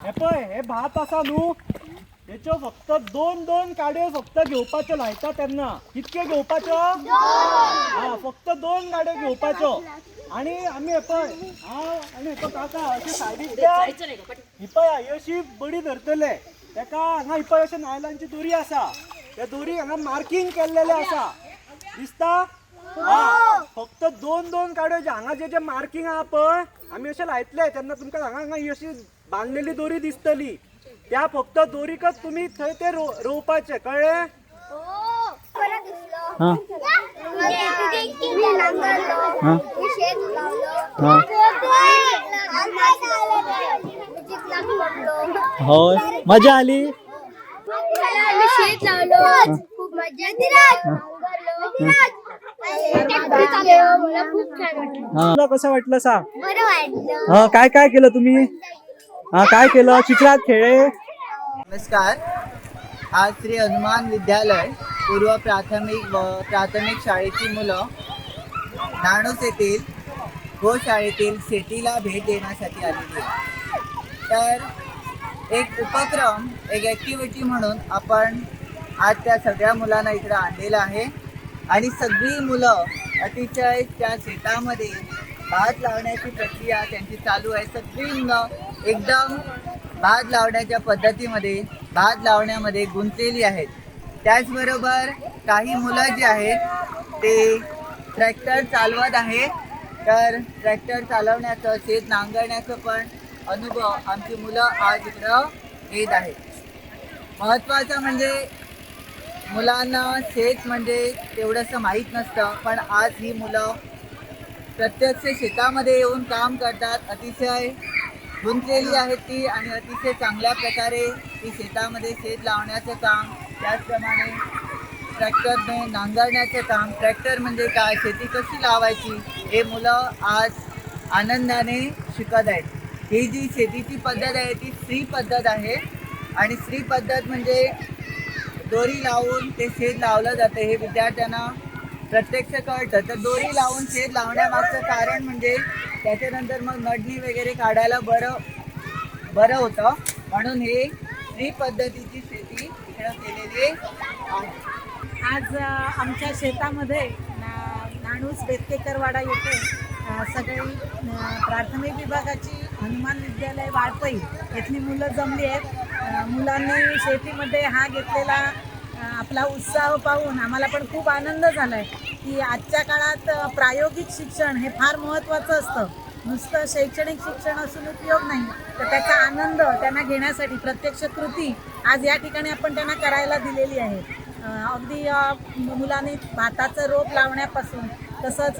हे पळय हे भात आसा न्हू हेच्यो फक्त दोन दोन काड्यो फक्त घेवपाच्यो लायता तेन्ना कितक्यो घेवपाच्यो हा फक्त दोन गाड्यो घेवपाच्यो आणि आमी हे पळय हांव आनी हे काका अशी सायडीच्या ही पळय ही अशी बडी धरतले तेका हांगा ही पळय अशें नायलांची दोरी आसा त्या दोरी हांगा मार्किंग केल्लेले आसा दिसता हा फक्त दोन दोन काड्यो जे हांगा जे जे मार्किंग आहा पळय आमी अशें लायतले तेन्ना तुमकां हांगा ही अशी बांधलेली दोरी दिसतली त्या फक्त दोरीकच तुम्ही थंय ते रोवपाचे कळ्ळे होय मजा आली शेत लावलो खूप मजा तुला कसं वाटलं सांग बरं वाटलं हा काय काय केलं तुम्ही हा काय केलं चिखलात खेळे नमस्कार। आज श्री हनुमान विद्यालय पूर्व प्राथमिक व प्राथमिक शाळेची मुलं नाणूस येथील गोशाळेतील शेतीला भेट देण्यासाठी आलेली आहे। तर एक उपक्रम एक ॲक्टिव्हिटी म्हणून आपण आज त्या सगळ्या मुलांना इकडे आणलेलं आहे आणि सगळी मुलं अतिशय त्या शेतामध्ये भात लावण्याची प्रक्रिया त्यांची चालू आहे। सगळी मुलं एकदम भात लावण्याच्या पद्धतीमध्ये भात लावण्यामध्ये गुंतलेली आहेत। त्याचबरोबर काही मुलं जी आहेत ते ट्रॅक्टर चालवत आहेत। तर ट्रॅक्टर चालवण्याचं शेत नांगरण्याचं पण अनुभव आमची मुलं आज इकडं घेत आहेत। महत्त्वाचं म्हणजे मुलांना शेत म्हणजे तेवढंसं माहीत नसतं पण आज ही मुलं प्रत्यक्ष शेतामध्ये येऊन काम करतात। अतिशय गुंतलेली आहेत ती आणि अतिशय चांगल्या प्रकारे ती शेतामध्ये शेत लावण्याचं काम त्याचप्रमाणे ट्रॅक्टरने नांगरण्याचं काम ट्रॅक्टर म्हणजे काय शेती कशी लावायची हे मुलं आज आनंदाने शिकत आहेत। ही जी शेतीची पद्धत आहे ती स्त्री पद्धत आहे आणि स्त्री पद्धत म्हणजे दोरी लावून ते शेत लावलं जातं हे विद्यार्थ्यांना प्रत्यक्ष कळतं। तर दोरी लावून शेत लावण्यामागचं कारण म्हणजे त्याच्यानंतर मग नडणी वगैरे काढायला बरं होतं म्हणून हे स्त्री पद्धतीची शेती इकडं केलेली आहे। आज आमच्या शेतामध्ये नाणूस बेतकेकरवाडा येथे सगळी प्राथमिक विभागाची हनुमान विद्यालय वाळपई इथली मुलं जमली आहेत। मुलांनी शेतीमध्ये हा घेतलेला आपला उत्साह पाहून आम्हाला पण खूप आनंद झाला आहे की आजच्या काळात प्रायोगिक शिक्षण हे फार महत्त्वाचं असतं। नुसतं शैक्षणिक शिक्षण असून उपयोग नाही तर त्याचा आनंद त्यांना घेण्यासाठी प्रत्यक्ष कृती आज या ठिकाणी आपण त्यांना करायला दिलेली आहे। अगदी मुलांनी भाताचं रोप लावण्यापासून तसंच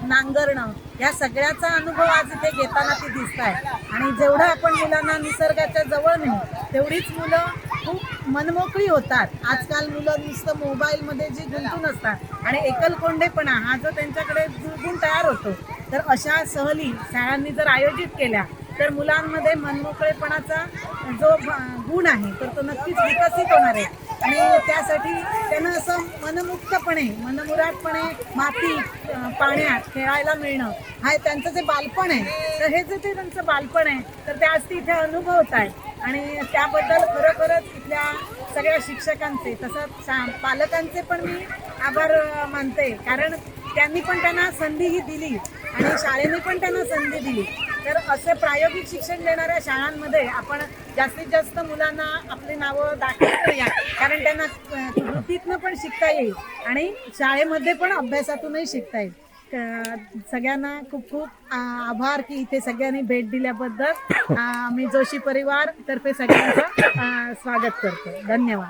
नांगरणं या सगळ्याचा अनुभव आज इथे घेताना ती दिसत आहे आणि जेवढं आपण मुलांना निसर्गाच्या जवळ नेऊ तेवढीच मुलं खूप मनमोकळी होतात। आजकाल मुलं नुसतं मोबाईलमध्ये जी गुंतून असतात आणि एकलकोंडेपणा हा जो त्यांच्याकडे गुण तयार होतो तर अशा सहली शाळांनी जर आयोजित केल्या तर मुलांमध्ये मनमोकळेपणाचा जो गुण आहे तर तो नक्कीच विकसित होणार आहे आणि त्यासाठी त्यांना असं मनमुक्तपणे मनमुरादपणे माती पाण्यात खेळायला मिळणं हा त्यांचं जे बालपण आहे तर हे जे ते त्यांचं बालपण आहे तर ते आज ती इथे अनुभवत आहे आणि त्याबद्दल खरोखरच इथल्या सगळ्या शिक्षकांचे तसंच पालकांचे पण मी आभार मानते कारण त्यांनी पण त्यांना संधी दिली आणि शाळेने पण त्यांना संधी दिली। तर असे प्रायोगिक शिक्षण देणाऱ्या शाळांमध्ये आपण जास्तीत जास्त मुलांना आपली नावं दाखल करूया कारण त्यांना कृतीतनं पण शिकता येईल आणि शाळेमध्ये पण अभ्यासातूनही शिकता येईल। सगळ्यांना खूप खूप आभार की इथे सगळ्यांनी भेट दिल्याबद्दल। मी जोशी परिवार तर्फे सगळ्यांचं स्वागत करतो। धन्यवाद।